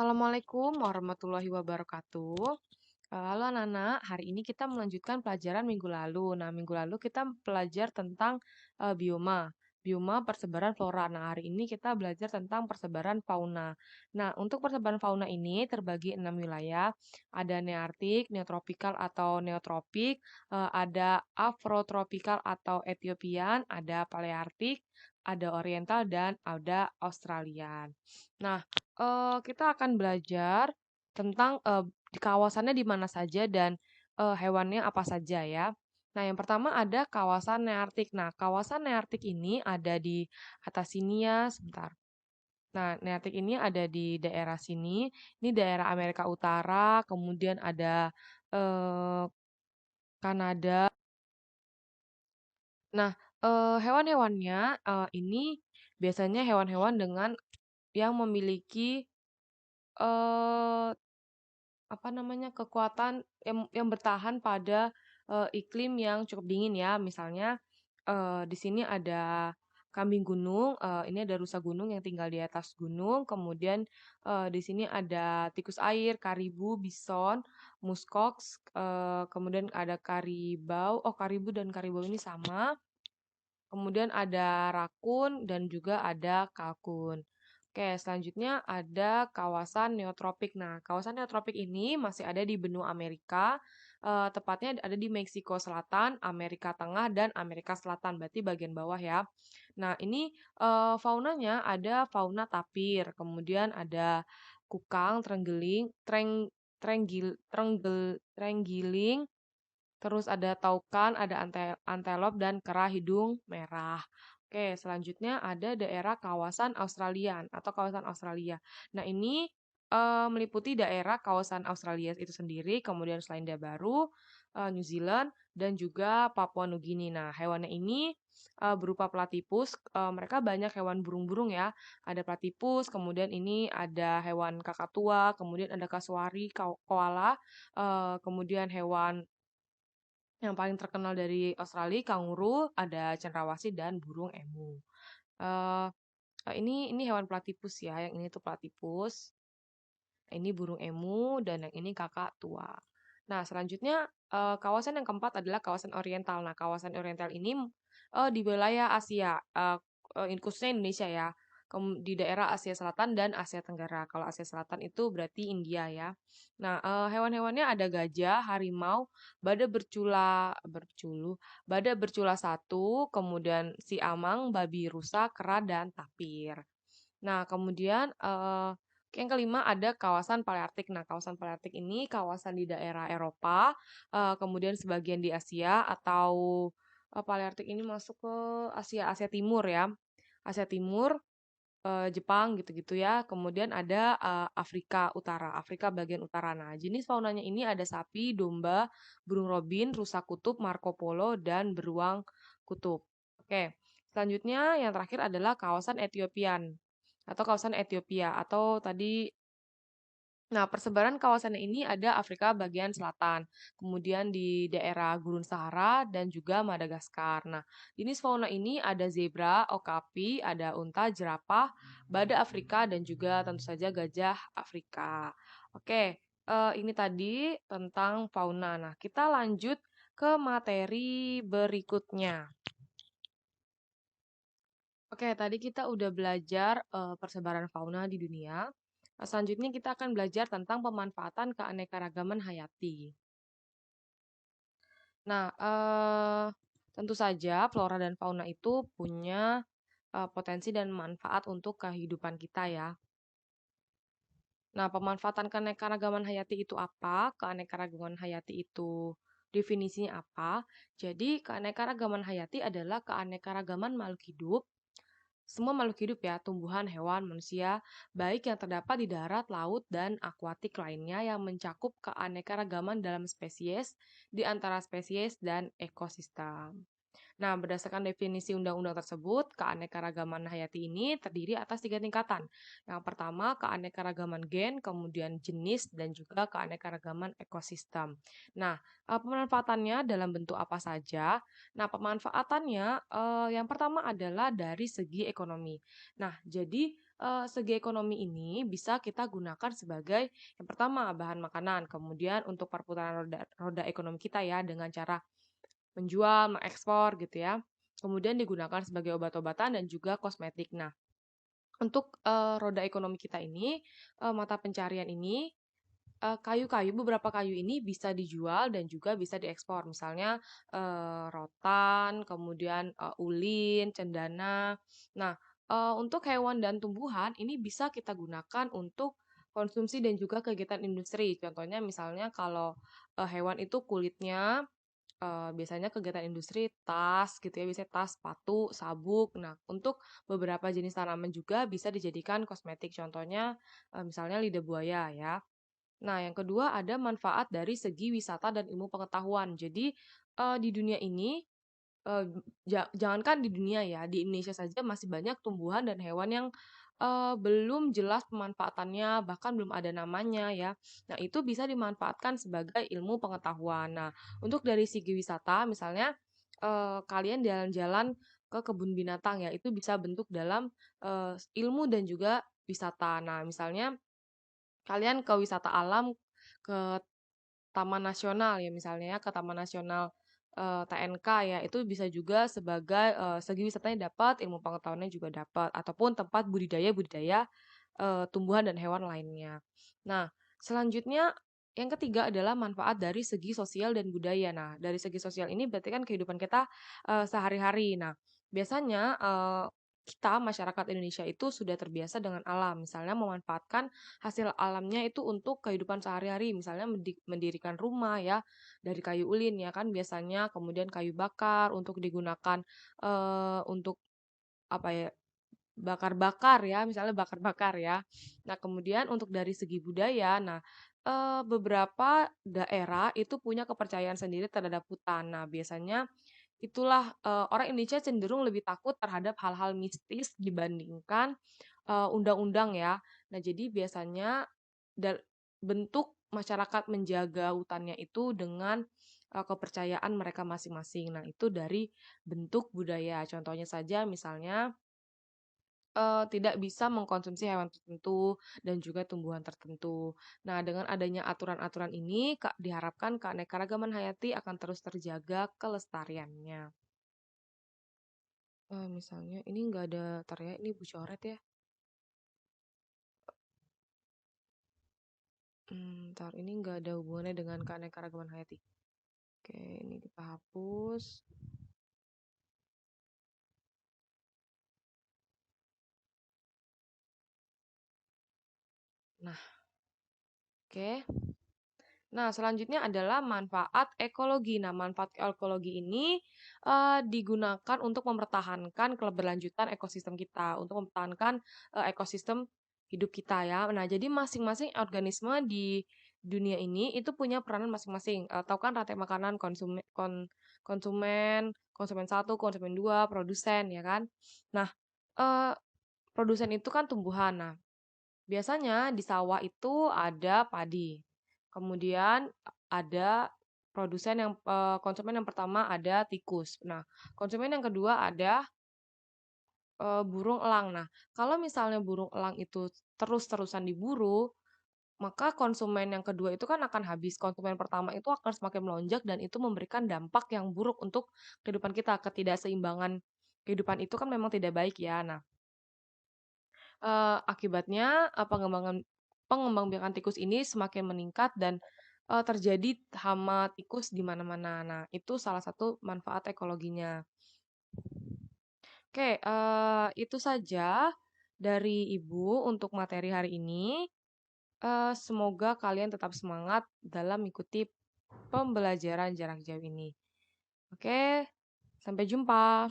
Assalamualaikum warahmatullahi wabarakatuh. Halo anak-anak, hari ini kita melanjutkan pelajaran minggu lalu. Nah, minggu lalu kita belajar tentang bioma, bioma persebaran flora. Nah, hari ini kita belajar tentang persebaran fauna. Nah, untuk persebaran fauna ini terbagi 6 wilayah. Ada neartik, neotropikal atau neotropik, ada afrotropikal atau Ethiopian, ada paleartik, ada oriental, dan ada Australian. Nah, kita akan belajar tentang, di kawasannya di mana saja dan, hewannya apa saja ya. Nah, yang pertama ada kawasan neartik. Nah, kawasan neartik ini ada di atas sini ya, sebentar. Nah, neartik ini ada di daerah sini, ini daerah Amerika Utara, kemudian ada, eee, Kanada. Nah, hewan-hewannya, ini biasanya hewan-hewan dengan yang memiliki, eee apa namanya, kekuatan yang bertahan pada, iklim yang cukup dingin ya. Misalnya, di sini ada kambing gunung, ini ada rusa gunung yang tinggal di atas gunung, kemudian, di sini ada tikus air, karibu, bison, muskox, kemudian ada karibau, oh karibu dan karibau ini sama. Kemudian ada rakun dan juga ada kalkun. Oke, selanjutnya ada kawasan neotropik. Nah, kawasan neotropik ini masih ada di benua Amerika, tepatnya ada di Meksiko Selatan, Amerika Tengah, dan Amerika Selatan, berarti bagian bawah ya. Nah, ini faunanya ada fauna tapir, kemudian ada kukang, trenggiling, terus ada taukan, ada antelop dan kera hidung merah. Oke, selanjutnya ada daerah kawasan Australian atau kawasan Australia. Nah, ini meliputi daerah kawasan Australia itu sendiri, kemudian Selandia Baru, New Zealand, dan juga Papua Nugini. Nah, hewannya ini berupa platypus. Mereka banyak hewan burung-burung ya. Ada platypus, kemudian ini ada hewan kakatua, kemudian ada kasuari, koala, kemudian hewan yang paling terkenal dari Australia, kanguru, ada cendrawasih dan burung emu. Eee, ini hewan platypus ya, yang ini tuh platypus, ini burung emu, dan yang ini kakak tua. Nah, selanjutnya, kawasan yang keempat adalah kawasan oriental. Nah, kawasan oriental ini, di wilayah Asia, khususnya Indonesia ya, di daerah Asia Selatan dan Asia Tenggara. Kalau Asia Selatan itu berarti India ya. Nah, hewan-hewannya ada gajah, harimau, badak bercula satu, kemudian siamang, babi rusa, kera, dan tapir. Nah, kemudian, yang kelima ada kawasan palearktik. Nah, kawasan palearktik ini kawasan di daerah Eropa, kemudian sebagian di Asia atau, palearktik ini masuk ke Asia, Asia Timur ya. Asia Timur, Jepang gitu-gitu ya. Kemudian ada, Afrika Utara, Afrika bagian utara. Nah, jenis faunanya ini ada sapi, domba, burung robin, rusa kutub, Marco Polo, dan beruang kutub. Oke, selanjutnya yang terakhir adalah kawasan Ethiopian atau kawasan Ethiopia atau tadi. Nah, persebaran kawasan ini ada Afrika bagian selatan, kemudian di daerah Gurun Sahara dan juga Madagaskar. Nah, jenis fauna ini ada zebra, okapi, ada unta, jerapah, badak Afrika dan juga tentu saja gajah Afrika. Oke, ini tadi tentang fauna. Nah, kita lanjut ke materi berikutnya. Oke, tadi kita udah belajar persebaran fauna di dunia. Selanjutnya kita akan belajar tentang pemanfaatan keanekaragaman hayati. Nah, tentu saja flora dan fauna itu punya potensi dan manfaat untuk kehidupan kita ya. Nah, pemanfaatan keanekaragaman hayati itu apa? Keanekaragaman hayati itu definisinya apa? Jadi, keanekaragaman hayati adalah keanekaragaman makhluk hidup. Semua makhluk hidup ya, tumbuhan, hewan, manusia, baik yang terdapat di darat, laut, dan akuatik lainnya yang mencakup keanekaragaman dalam spesies, di antara spesies, dan ekosistem. Nah, berdasarkan definisi undang-undang tersebut, keanekaragaman hayati ini terdiri atas 3 tingkatan. Yang pertama, keanekaragaman gen, kemudian jenis, dan juga keanekaragaman ekosistem. Nah, pemanfaatannya dalam bentuk apa saja? Nah, pemanfaatannya yang pertama adalah dari segi ekonomi. Nah, jadi segi ekonomi ini bisa kita gunakan sebagai yang pertama bahan makanan, kemudian untuk perputaran roda roda ekonomi kita ya dengan cara menjual, mengekspor gitu ya. Kemudian digunakan sebagai obat-obatan dan juga kosmetik. Nah, untuk, roda ekonomi kita ini, mata pencarian ini, kayu-kayu beberapa kayu ini bisa dijual dan juga bisa diekspor. Misalnya, rotan, kemudian, ulin, cendana. Nah, untuk hewan dan tumbuhan ini bisa kita gunakan untuk konsumsi dan juga kegiatan industri. Contohnya misalnya kalau, hewan itu kulitnya biasanya kegiatan industri tas gitu ya, biasanya tas, sepatu, sabuk. Nah, untuk beberapa jenis tanaman juga bisa dijadikan kosmetik, contohnya, misalnya lidah buaya ya. Nah, yang kedua ada manfaat dari segi wisata dan ilmu pengetahuan. Jadi, di dunia ini Eee, jangankan di dunia ya, di Indonesia saja masih banyak tumbuhan dan hewan yang, belum jelas pemanfaatannya, bahkan belum ada namanya ya. Nah, itu bisa dimanfaatkan sebagai ilmu pengetahuan. Nah, untuk dari segi wisata misalnya, kalian jalan-jalan ke kebun binatang ya, itu bisa bentuk dalam, ilmu dan juga wisata. Nah, misalnya kalian ke wisata alam, ke Taman nasional ya misalnya ya, ke Taman Nasional, TNK ya, itu bisa juga sebagai, segi wisatanya dapat, ilmu pengetahuannya juga dapat, ataupun tempat budidaya-budidaya, tumbuhan dan hewan lainnya. Nah, selanjutnya yang ketiga adalah manfaat dari segi sosial dan budaya. Nah, dari segi sosial ini berarti kan kehidupan kita, sehari-hari. Nah, biasanya, kita masyarakat Indonesia itu sudah terbiasa dengan alam, misalnya memanfaatkan hasil alamnya itu untuk kehidupan sehari-hari, misalnya mendirikan rumah ya, dari kayu ulin ya kan biasanya, kemudian kayu bakar untuk digunakan, untuk apa ya, bakar-bakar ya, misalnya bakar-bakar ya. Nah, kemudian untuk dari segi budaya, nah, beberapa daerah itu punya kepercayaan sendiri terhadap hutan. Nah, biasanya itulah, orang Indonesia cenderung lebih takut terhadap hal-hal mistis dibandingkan, undang-undang ya. Nah, jadi biasanya bentuk masyarakat menjaga hutannya itu dengan, kepercayaan mereka masing-masing. Nah, itu dari bentuk budaya. Contohnya saja misalnya tidak bisa mengkonsumsi hewan tertentu dan juga tumbuhan tertentu. Nah, dengan adanya aturan-aturan ini, Kak, diharapkan keanekaragaman hayati akan terus terjaga kelestariannya. Misalnya ini nggak ada teriak, ini Bu coret ya. Entar ini nggak ada hubungannya dengan keanekaragaman hayati. Oke, ini kita hapus. Nah, oke. Nah, selanjutnya adalah manfaat ekologi. Nah, manfaat ekologi ini, digunakan untuk mempertahankan keberlanjutan ekosistem kita, untuk mempertahankan, ekosistem hidup kita ya. Nah, jadi masing-masing organisme di dunia ini itu punya peranan masing-masing. Tahu kan rantai makanan konsumen, konsumen satu, konsumen 2, produsen ya kan. Nah, eee, produsen itu kan tumbuhan. Nah, biasanya di sawah itu ada padi, kemudian ada konsumen yang pertama ada tikus. Nah, konsumen yang kedua ada, burung elang. Nah, kalau misalnya burung elang itu terus-terusan diburu, maka konsumen yang kedua itu kan akan habis. Konsumen pertama itu akan semakin melonjak dan itu memberikan dampak yang buruk untuk kehidupan kita. Ketidakseimbangan kehidupan itu kan memang tidak baik ya. Nah, akibatnya, pengembangbiakan tikus ini semakin meningkat dan, terjadi hama tikus di mana-mana. Nah, itu salah satu manfaat ekologinya. Oke, itu saja dari Ibu untuk materi hari ini. Semoga kalian tetap semangat dalam mengikuti pembelajaran jarak jauh ini. Oke, sampai jumpa.